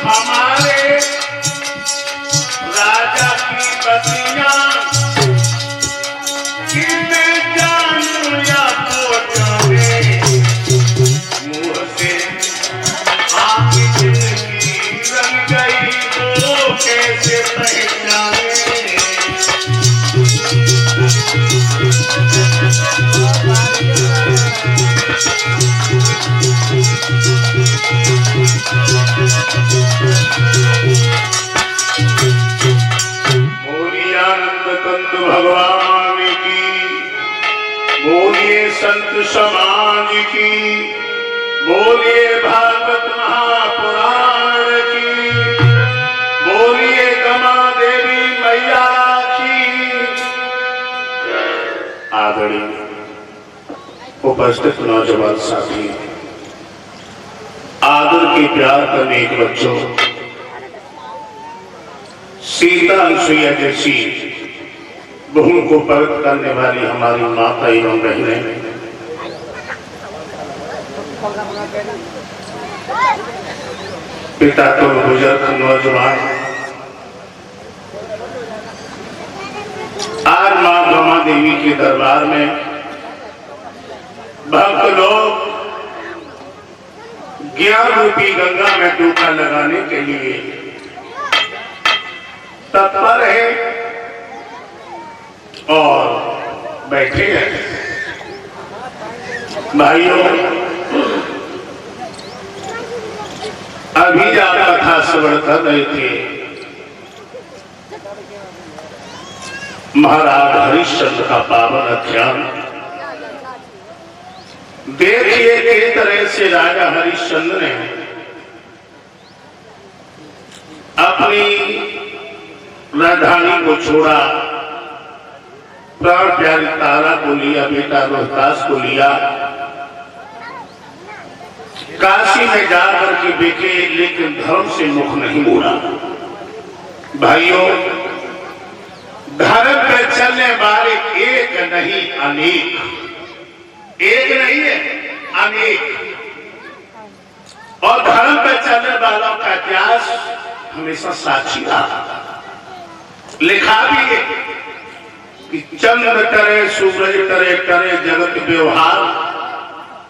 हमारे राजा की बतियां कि मैं जानूं या तो जाने, मुंह से आपकी जिंदगी रंग गई तो कैसे पहचाने। भगवान की बोलिए, संत समाज की बोलिए, भागवत महापुराण की बोलिए, गमा देवी मैया की। आदरणीय उपस्थित नौजवान साथी, आदर के प्यार करने के बच्चों, सीता अनुसुईया जैसी बहू को परत करने वाली हमारी माता एवं बहनें, पिता तो बुजुर्ग नौजवान, आज मां गमा देवी के दरबार में भक्त लोग ज्ञान रूपी गंगा में डूबा लगाने के लिए तत्पर है और बैठे हैं। भाइयों, अभी आप कथा श्रवण कर रहे थे, महाराज हरिश्चंद्र का पावन अध्याय। देखिए किस तरह से राजा हरिश्चंद्र ने अपनी राजधानी को छोड़ा, प्राण प्यारी तारा को लिया, बेटा रोहतास को लिया, काशी में जाकर के देखे, लेकिन धर्म से मुख नहीं मोड़ा। भाइयों, धर्म पे चलने वाले एक नहीं अनेक, एक नहीं है अनेक, और धर्म पे चलने वालों का इतिहास हमेशा साक्षी रहा। लिखा भी है कि चंद्र करे, सूरज करे, करे जगत व्यवहार,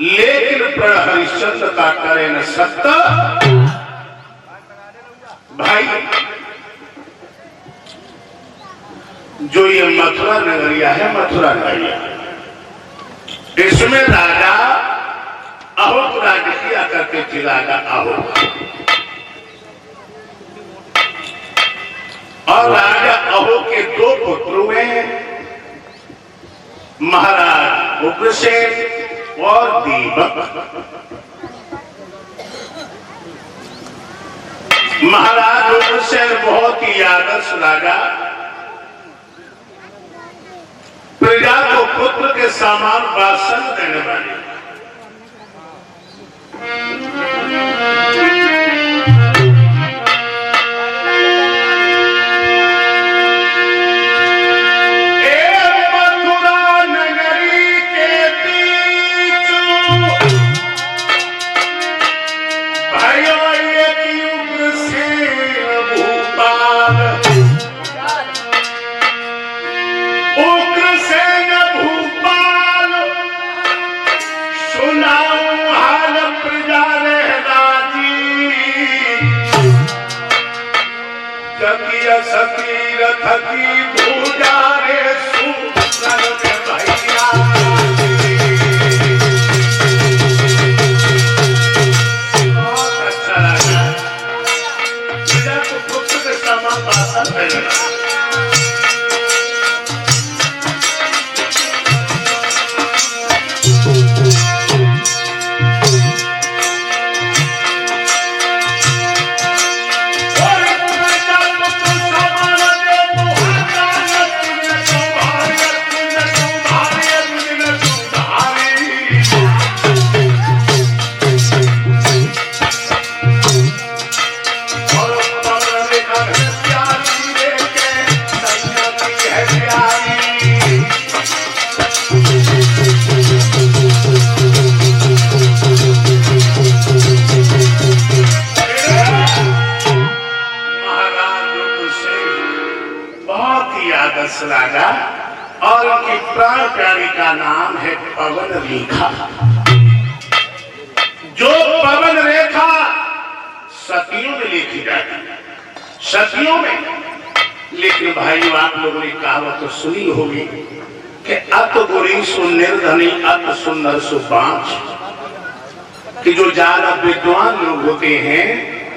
लेकिन प्रण हरिश्चंद्र का करे न सत्य। भाई, जो ये मथुरा नगरिया है, मथुरा नगरिया, इसमें राजा अहोक राज्य किया करते थे। राजा अहोक, और राजा अहोक के दो पुत्र हुए हैं, महाराज उग्रसेन और दीपक। महाराज उग्रसेन बहुत ही आदर्श राजा, प्रजा को पुत्र के समान वात्सल्य देने वाले। विश्वास राजा और उनकी प्राण प्यारी का नाम है पवन रेखा। जो पवन रेखा सतियों में लिखी जाती है, सतियों में। लेकिन भाइयों, आप लोगों ने कहावत तो सुनी होगी कि अत गुरी सुनिर्धनी अत सुंदर सुबांच, कि जो ज्यादा विद्वान लोग होते हैं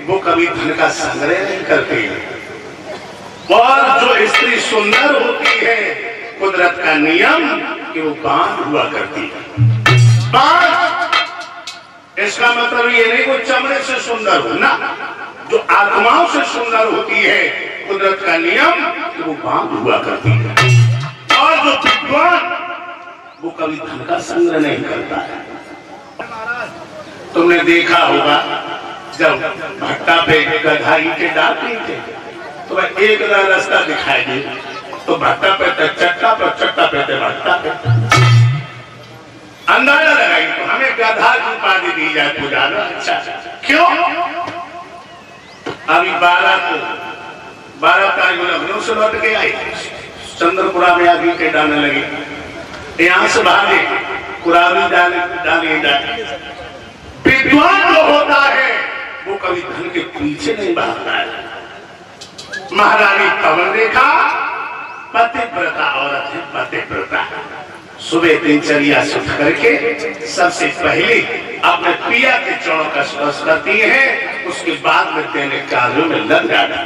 वो कभी धन का संग्रह नहीं करते हैं, और जो स्त्री सुंदर होती है कुदरत का नियम कि वो बांध हुआ करती है। बांध, इसका मतलब ये नहीं वो चमड़े से सुंदर हो ना, जो आत्माओं से सुंदर होती है कुदरत का नियम कि वो बांध हुआ करती है। और जो विद्वान वो कभी धन का संग्रह नहीं करता है। तुमने देखा होगा जब भट्टा पे गधाई के डालते थे तो वह एक रास्ता दिखाई दे तो भट्टा पे चट्टा पे भट्टा पे अंदाजा लगाई तो हमें गधा की उपाधि दी जाए पुजारा। अच्छा, क्यों? अभी 12 तारीख लखनऊ से लौट के आई, चंद्रपुरा में आदमी के डालने लगे, यहां से भागे कुराबी डाले। विद्वान जो होता है वो कभी धन के पीछे नहीं भागता है। महारानी पवन रेखा पतिव्रता औरत है, पतिव्रता। सुबह दिनचर्या सुध करके सबसे पहले अपने पिया के चरणों का स्पर्श करती है, उसके बाद में दैनिक कार्यों में लग जाता है।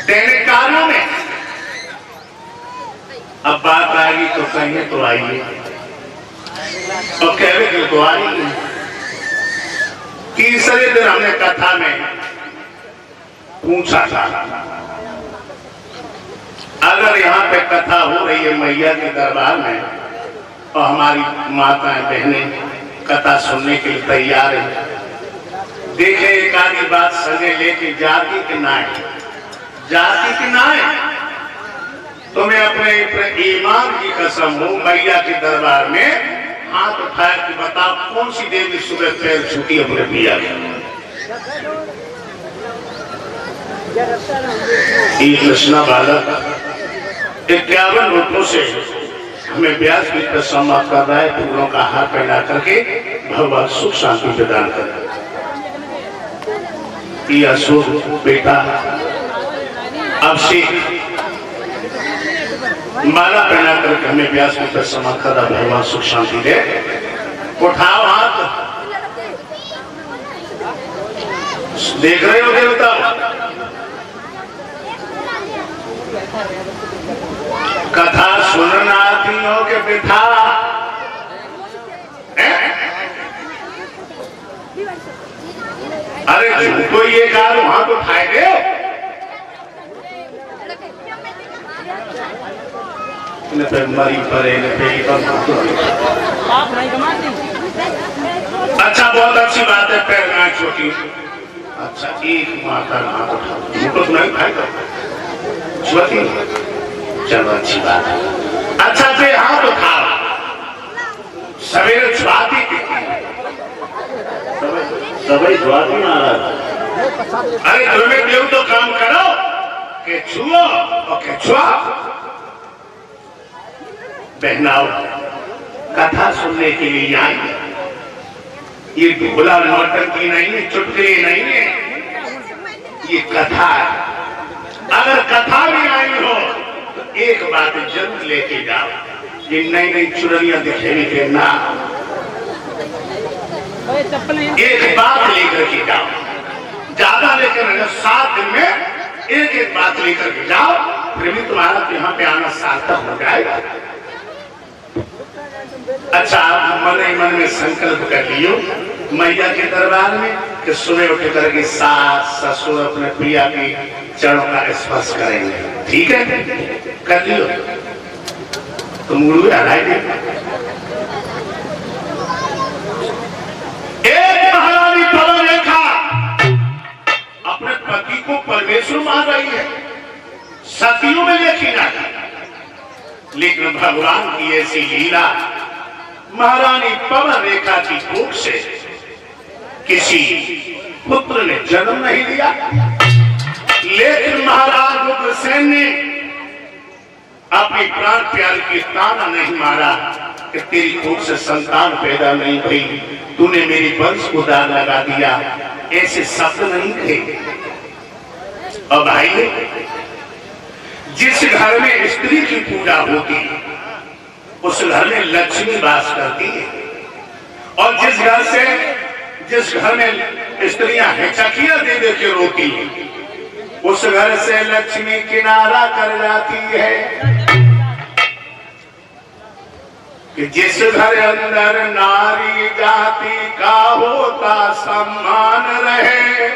दैनिक कार्यों में अब बात आएगी तो कहिए तो आइए, और कह रहे तो आइए। तीसरे दिन हमने कथा में पूछा था, अगर यहाँ पे कथा हो रही है मैया के दरबार में और हमारी माताएं बहनें कथा सुनने के लिए तैयार है, देखे एक आधी बात संगे लेके जाती कि ना तो मैं अपने ईमान की कसम हूं मैया के दरबार में हाथ उठाया कि बताओ कौन सी देवी सुबह पैर छूटी अपने पिया कृष्णा बालक 51 रुपयों से हमें ब्याज की का सम्मान कर रहा है, फूलों का हार पहना करके भगवान सुख शांति प्रदान कर। सुख बेटा अब से माला पहना करके हमें व्यास की सम्मान कर रहा, भगवान सुख शांति दे। उठाओ हाथ, देख रहे हो देवता? कथा सुनना आती हो के बिठा अरे झूठो ये कार वहां तो उठाए दे। मरी परे अच्छा, बहुत अच्छी बात है, पैर ना छोटी। अच्छा, एक माता हाथ उठाओ, तो नहीं खाएगा छोटी, चलो अच्छी बात है। अच्छा से हाथ उठाओ, सवेरे स्वाति कितनी सभी स्वाति महाराज। अरे तुम्हें देव तो काम करो के छुओ और के छुआ बहनाओ। कथा सुनने के लिए आई, ये ढोला नौटंकी नहीं है, चुटकुले नहीं है, ये कथा है। अगर कथा भी आई हो तो एक बात जरूर लेके जाओ, ये नई नई चुनरियां दिखेगी के ना, एक बात लेकर के जाओ, ज्यादा लेकर 7 दिन में एक बात लेकर के जाओ, फिर भी तुम्हारा यहाँ पे आना सार्थक हो जाएगा। अच्छा, आप मन ही मन में संकल्प कर लियो मैया के दरबार में कि सुबह उठ करके सास ससुर अपने प्रिया की चरणों का स्पर्श करेंगे। ठीक है, कर लियो। तुम मुड़े हराई दे। एक महारानी पवन रेखा अपने पति को परमेश्वर मान रही है, सतियों में देखी जाती, लेकिन भगवान की ऐसी लीला, महारानी पवन रेखा की कोख से किसी पुत्र ने जन्म नहीं दिया, लेकिन महाराज रुद्रसेन ने अपनी प्राण प्यार की ताना नहीं मारा कि तेरी कोख से संतान पैदा नहीं हुई, तूने मेरी वंश को दाग लगा दिया, ऐसे शब्द नहीं थे। और भाई, जिस घर में स्त्री की पूजा होती उस घर में लक्ष्मी वास करती है, और जिस घर में स्त्रियां हिचकियां दे दे के रोती उस घर से लक्ष्मी किनारा कर जाती है। कि जिस घर अंदर नारी जाति का होता सम्मान रहे,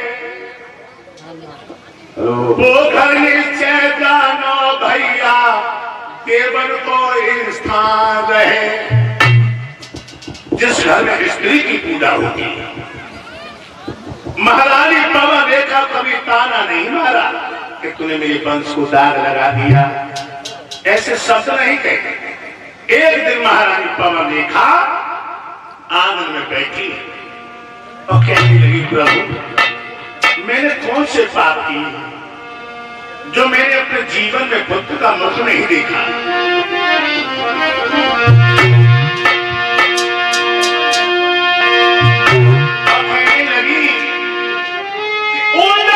वो घर निश्चय जानो भैया केवल को स्थान रहे। जिस घर में स्त्री की पूजा होती है, महारानी पवन रेखा कभी ताना नहीं मारा कि तूने मेरे वंश को दाग लगा दिया, ऐसे शब्द नहीं कहे। एक दिन महारानी पवन रेखा आंगन में बैठी और कहने लगी, प्रभु मैंने कौन से पाप किए जो मैंने अपने जीवन में पुत्र का मुख नहीं देखा। और कहने लगी कि अरे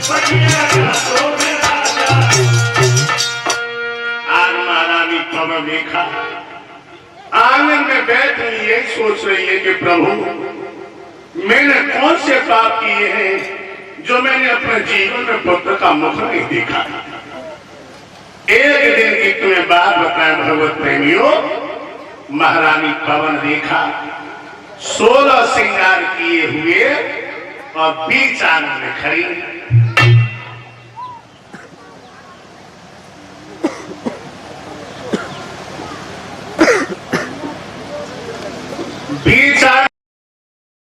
आज महारानी पवन देखा आंगन में बैठ ये सोच रही है कि प्रभु मैंने कौन से पाप किए हैं जो मैंने अपने जीवन में पुत्र का मुख नहीं देखा। एक दिन की तुम्हें बात बताएं भगवत प्रेमियों, महारानी पवन देखा 16 श्रृंगार किए हुए और बीच आंगन में खड़ी